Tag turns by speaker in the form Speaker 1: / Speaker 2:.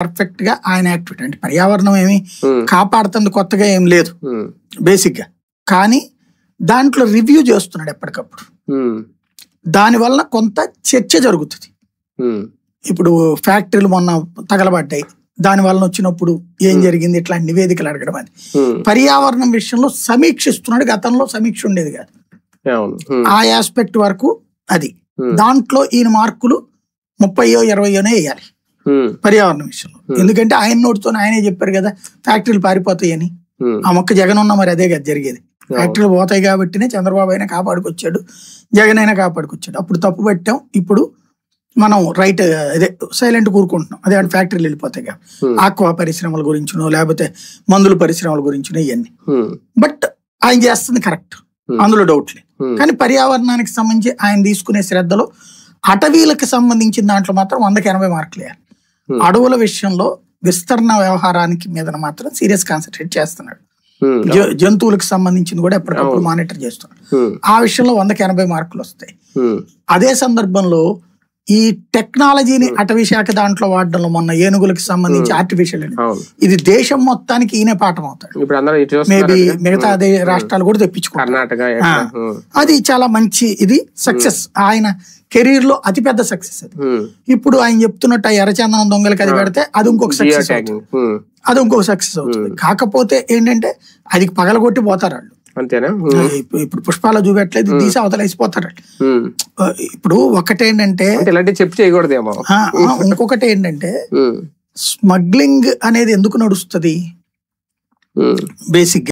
Speaker 1: Perfect గా ఆయన activity అంటే పర్యావరణం ఏమి కాపాడుతుంది కొత్తగా ఏం లేదు బేసిక్ గా, కానీ దాంట్లో రివ్యూ చేస్తున్నాడు ఎప్పటికప్పుడు. దానివల్ల కొంత చర్చ జరుగుతుంది. ఇప్పుడు ఫ్యాక్టరీలు మొన్న తగలబడ్డాయి, దాని వలన వచ్చినప్పుడు ఏం జరిగింది, ఇట్లాంటి నివేదికలు అడగడం. అది పర్యావరణం విషయంలో సమీక్షిస్తున్నాడు, గతంలో సమీక్ష ఉండేది కాదు. ఆ ఆస్పెక్ట్ వరకు అది దాంట్లో ఈయన మార్కులు 30 20 వేయాలి పర్యావరణ విషయంలో. ఎందుకంటే ఆయన నోటితో ఆయనే చెప్పారు కదా ఫ్యాక్టరీలు పారిపోతాయని. ఆ మొక్క జగన్ ఉన్నా మరి అదే కదా జరిగేది. ఫ్యాక్టరీలు పోతాయి కాబట్టినే చంద్రబాబు అయినా కాపాడుకొచ్చాడు, జగన్ అయినా కాపాడుకొచ్చాడు. అప్పుడు తప్పు పెట్టాం, ఇప్పుడు మనం రైట్ అదే సైలెంట్ కూరుకుంటున్నాం. అదే ఫ్యాక్టరీలు వెళ్ళిపోతాయి కదా, ఆక్వా పరిశ్రమల గురించినో లేకపోతే మందుల పరిశ్రమల గురించినో ఇవన్నీ. బట్ ఆయన చేస్తుంది కరెక్ట్, అందులో డౌట్ లేదు. కానీ పర్యావరణానికి సంబంధించి ఆయన తీసుకునే శ్రద్ధలో అటవీలకు సంబంధించిన దాంట్లో మాత్రం 100కి 80 మార్కులు వేయాలి. అడవుల విషయంలో విస్తరణ వ్యవహారానికి మీద మాత్రం సీరియస్ కాన్సన్ట్రేట్ చేస్తున్నాడు. జంతువులకు సంబంధించింది కూడా ఎప్పటికప్పుడు మానిటర్ చేస్తున్నాడు. ఆ విషయంలో 100కి 80 మార్కులు వస్తాయి. అదే సందర్భంలో ఈ టెక్నాలజీని అటవీ శాఖ దాంట్లో వాడడంలో మొన్న ఏనుగులకు సంబంధించి ఆర్టిఫిషియల్ ఇది దేశం మొత్తానికి ఈయన పాఠం అవుతాడు. మేబీ మిగతా అదే రాష్ట్రాలు కూడా తెప్పించుకుంటారు. అది చాలా మంచి ఇది సక్సెస్, ఆయన కెరీర్ లో అతిపెద్ద సక్సెస్ అది. ఇప్పుడు ఆయన చెప్తున్నట్టు ఎర్రచందనం దొంగలకి అది పెడితే అది ఇంకొక సక్సెస్ అవుతుంది, అది ఇంకొక సక్సెస్ అవుతుంది. కాకపోతే ఏంటంటే అది పగలగొట్టి పోతారు వాళ్ళు అంతేనా. ఇప్పుడు పుష్పాలు చూపెట్టలేదు, తీసి అవతలేసిపోతారు. ఇప్పుడు ఒకటేంటంటే
Speaker 2: చెప్పి చేయకూడదేమో.
Speaker 1: ఇంకొకటి ఏంటంటే స్మగ్లింగ్ అనేది ఎందుకు నడుస్తుంది బేసిక్